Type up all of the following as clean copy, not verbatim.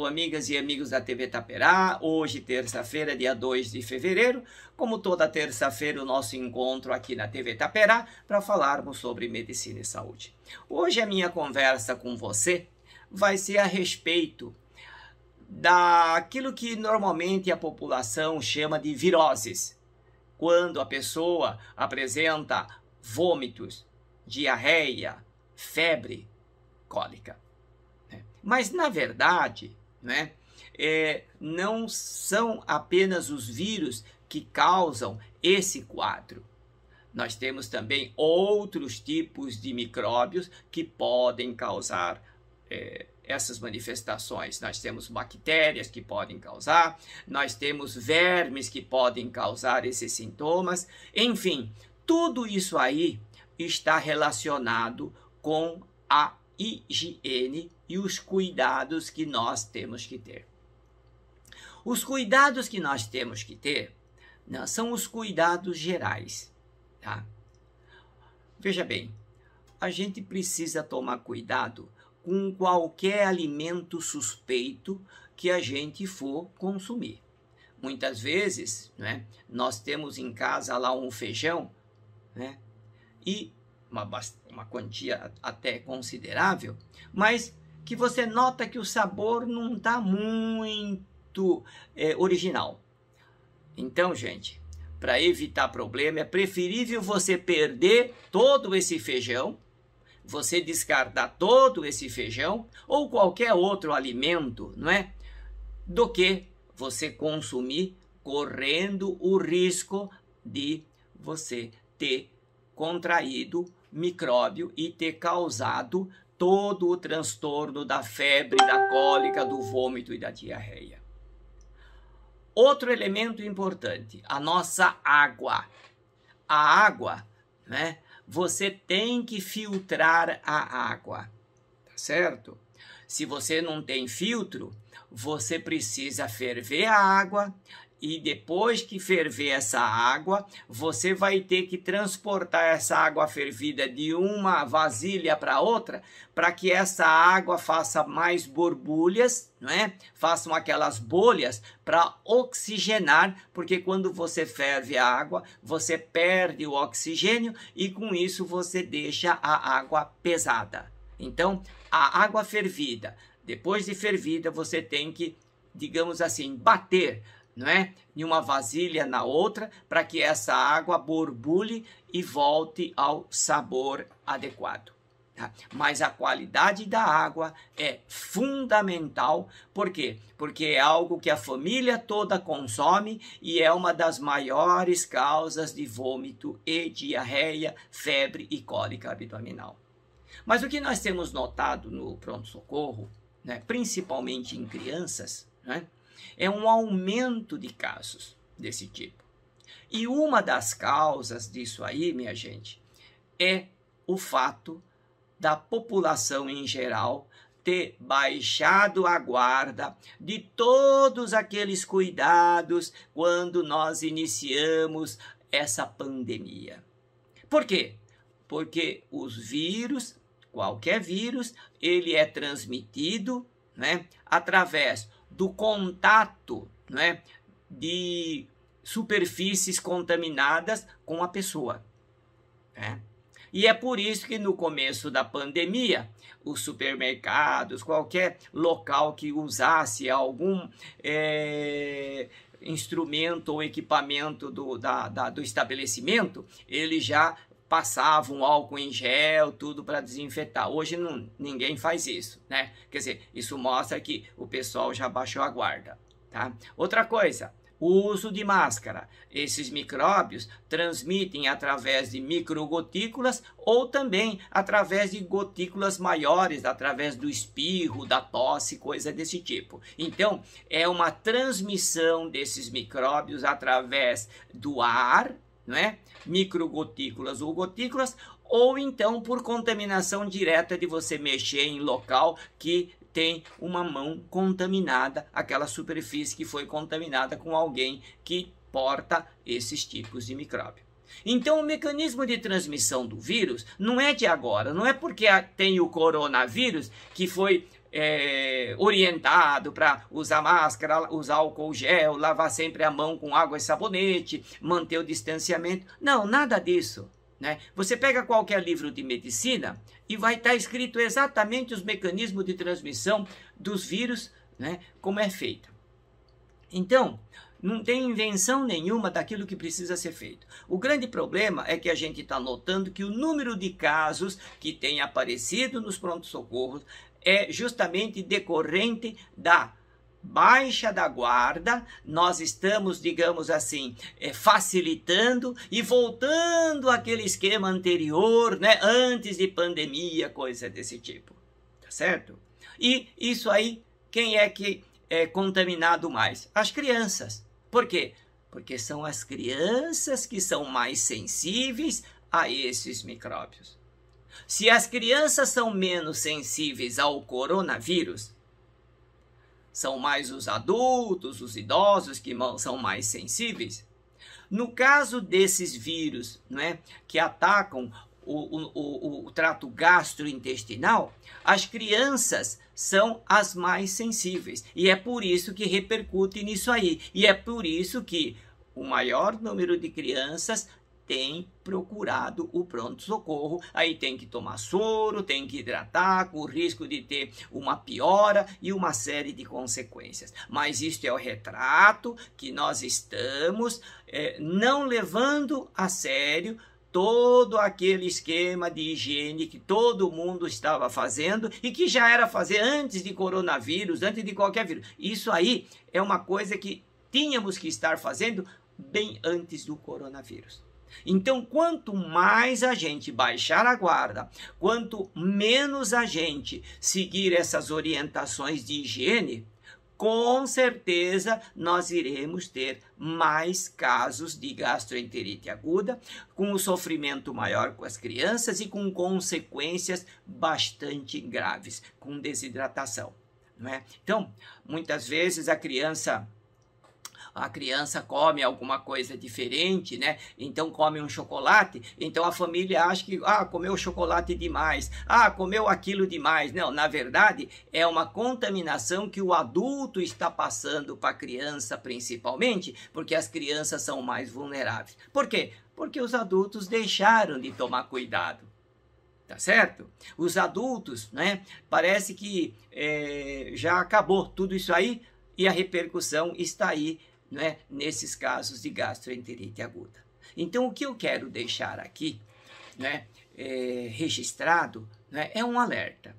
amigas e amigos da TV Itaperá. Hoje, terça-feira, dia 2 de fevereiro. Como toda terça-feira, o nosso encontro aqui na TV Itaperá para falarmos sobre medicina e saúde. Hoje a minha conversa com você vai ser a respeito daquilo que normalmente a população chama de viroses. Quando a pessoa apresenta vômitos, diarreia, febre, cólica. Mas, na verdade, não são apenas os vírus que causam esse quadro. Nós temos também outros tipos de micróbios que podem causar essas manifestações. Nós temos bactérias que podem causar, nós temos vermes que podem causar esses sintomas. Enfim, tudo isso aí está relacionado com a higiene e os cuidados que nós temos que ter. Os cuidados que nós temos que ter são os cuidados gerais, tá? Veja bem, a gente precisa tomar cuidado com qualquer alimento suspeito que a gente for consumir. Muitas vezes, nós temos em casa lá um feijão, e uma quantia até considerável, mas que você nota que o sabor não está muito original. Então, gente, para evitar problema, é preferível você perder todo esse feijão, você descartar todo esse feijão ou qualquer outro alimento, do que você consumir correndo o risco de você ter contraído micróbio e ter causado todo o transtorno da febre, da cólica, do vômito e da diarreia. Outro elemento importante, a nossa água. A água, você tem que filtrar a água, tá certo? Se você não tem filtro, você precisa ferver a água. E depois que ferver essa água, você vai ter que transportar essa água fervida de uma vasilha para outra, para que essa água faça mais borbulhas, façam aquelas bolhas para oxigenar, porque quando você ferve a água, você perde o oxigênio e com isso você deixa a água pesada. Então, a água fervida, depois de fervida, você tem que, digamos assim, bater, de uma vasilha na outra, para que essa água borbulhe e volte ao sabor adequado. Tá? Mas a qualidade da água é fundamental. Por quê? Porque é algo que a família toda consome e é uma das maiores causas de vômito e diarreia, febre e cólica abdominal. Mas o que nós temos notado no pronto-socorro, principalmente em crianças, é um aumento de casos desse tipo. E uma das causas disso aí, minha gente, é o fato da população em geral ter baixado a guarda de todos aqueles cuidados quando nós iniciamos essa pandemia. Por quê? Porque os vírus, qualquer vírus, ele é transmitido, através do contato, de superfícies contaminadas com a pessoa. E é por isso que no começo da pandemia, os supermercados, qualquer local que usasse algum instrumento ou equipamento do estabelecimento, ele já passava um álcool em gel, tudo para desinfetar. Hoje ninguém faz isso, Quer dizer, isso mostra que o pessoal já baixou a guarda, tá? Outra coisa, o uso de máscara. Esses micróbios transmitem através de microgotículas ou também através de gotículas maiores, através do espirro, da tosse, coisa desse tipo. Então, é uma transmissão desses micróbios através do ar, microgotículas ou gotículas, ou então por contaminação direta de você mexer em local que tem uma mão contaminada, aquela superfície que foi contaminada com alguém que porta esses tipos de micróbio. Então, o mecanismo de transmissão do vírus não é de agora, não é porque tem o coronavírus que foi orientado para usar máscara, usar álcool gel, lavar sempre a mão com água e sabonete, manter o distanciamento. Não, nada disso. Né? Você pega qualquer livro de medicina e vai estar escrito exatamente os mecanismos de transmissão dos vírus, né? Como é feita. Então, não tem invenção nenhuma daquilo que precisa ser feito. O grande problema é que a gente está notando que o número de casos que tem aparecido nos prontos-socorros é justamente decorrente da baixa da guarda. Nós estamos, digamos assim, facilitando e voltando àquele esquema anterior, né, antes de pandemia, coisa desse tipo, tá certo? E isso aí, quem é que é contaminado mais? As crianças. Por quê? Porque são as crianças que são mais sensíveis a esses micróbios. Se as crianças são menos sensíveis ao coronavírus, são mais os adultos, os idosos que são mais sensíveis. No caso desses vírus, não é, que atacam o trato gastrointestinal, as crianças são as mais sensíveis. E é por isso que repercute nisso aí. E é por isso que o maior número de crianças tem procurado o pronto-socorro. Aí tem que tomar soro, tem que hidratar, com o risco de ter uma piora e uma série de consequências. Mas isto é o retrato que nós estamos não levando a sério todo aquele esquema de higiene que todo mundo estava fazendo e que já era fazer antes de coronavírus, antes de qualquer vírus. Isso aí é uma coisa que tínhamos que estar fazendo bem antes do coronavírus. Então, quanto mais a gente baixar a guarda, quanto menos a gente seguir essas orientações de higiene, com certeza nós iremos ter mais casos de gastroenterite aguda, com o sofrimento maior com as crianças e com consequências bastante graves, com desidratação, não é? Então, muitas vezes a criança come alguma coisa diferente, né? Então come um chocolate, então a família acha que comeu chocolate demais, comeu aquilo demais. Não, na verdade é uma contaminação que o adulto está passando para a criança, principalmente, porque as crianças são mais vulneráveis. Por quê? Porque os adultos deixaram de tomar cuidado. Tá certo? Os adultos, né? Parece que já acabou tudo isso aí e a repercussão está aí, né, nesses casos de gastroenterite aguda. Então, o que eu quero deixar aqui, né, registrado, né, é um alerta.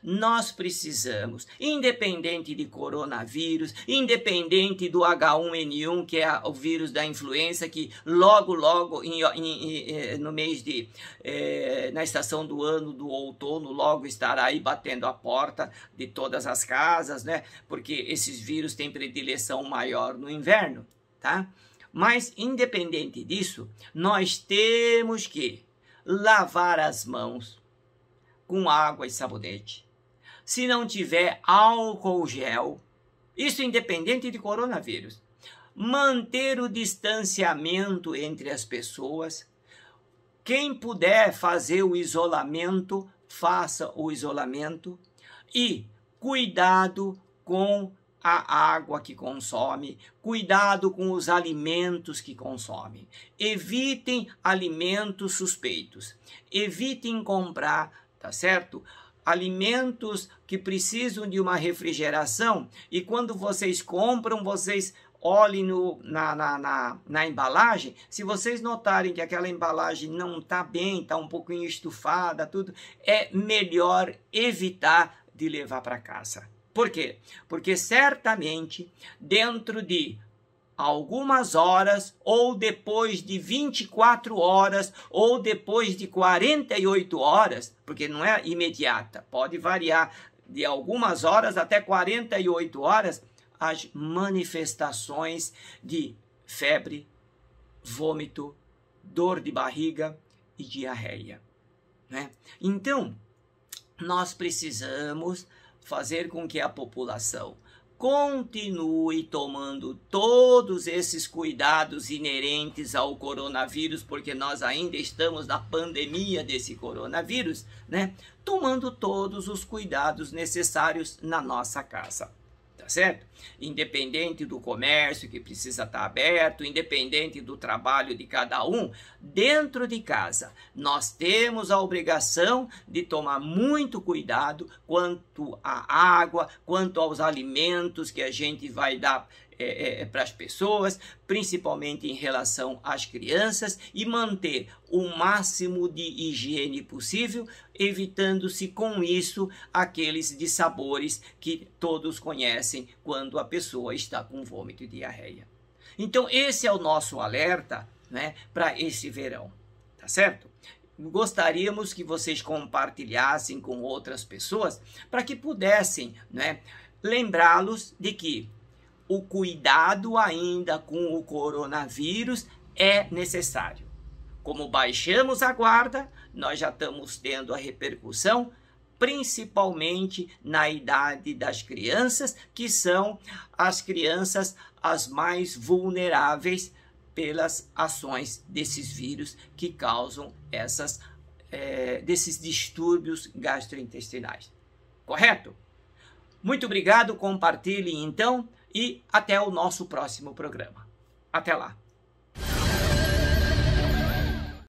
Nós precisamos, independente de coronavírus, independente do H1N1, que é o vírus da influenza, que logo no mês na estação do ano do outono, logo estará aí batendo a porta de todas as casas, né? Porque esses vírus têm predileção maior no inverno, tá? Mas, independente disso, nós temos que lavar as mãos com água e sabonete. Se não tiver álcool gel, isso independente de coronavírus. Manter o distanciamento entre as pessoas. Quem puder fazer o isolamento, faça o isolamento. E cuidado com a água que consome, cuidado com os alimentos que consome. Evitem alimentos suspeitos. Evitem comprar, tá certo? Alimentos que precisam de uma refrigeração e quando vocês compram, vocês olhem na embalagem. Se vocês notarem que aquela embalagem não está bem, está um pouquinho estufada, tudo, é melhor evitar de levar para casa. Por quê? Porque certamente dentro de algumas horas, ou depois de 24 horas, ou depois de 48 horas, porque não é imediata, pode variar de algumas horas até 48 horas, as manifestações de febre, vômito, dor de barriga e diarreia, né? Então, nós precisamos fazer com que a população continue tomando todos esses cuidados inerentes ao coronavírus, porque nós ainda estamos na pandemia desse coronavírus, né? Tomando todos os cuidados necessários na nossa casa. Tá certo? Independente do comércio que precisa estar aberto, independente do trabalho de cada um, dentro de casa, nós temos a obrigação de tomar muito cuidado quanto à água, quanto aos alimentos que a gente vai dar para as pessoas, principalmente em relação às crianças, e manter o máximo de higiene possível, evitando-se com isso aqueles dissabores que todos conhecem quando a pessoa está com vômito e diarreia. Então esse é o nosso alerta, né, para esse verão, tá certo? Gostaríamos que vocês compartilhassem com outras pessoas para que pudessem, né, lembrá-los de que o cuidado ainda com o coronavírus é necessário. Como baixamos a guarda, nós já estamos tendo a repercussão, principalmente na idade das crianças, que são as crianças as mais vulneráveis pelas ações desses vírus que causam desses distúrbios gastrointestinais. Correto? Muito obrigado, compartilhem então e até o nosso próximo programa. Até lá!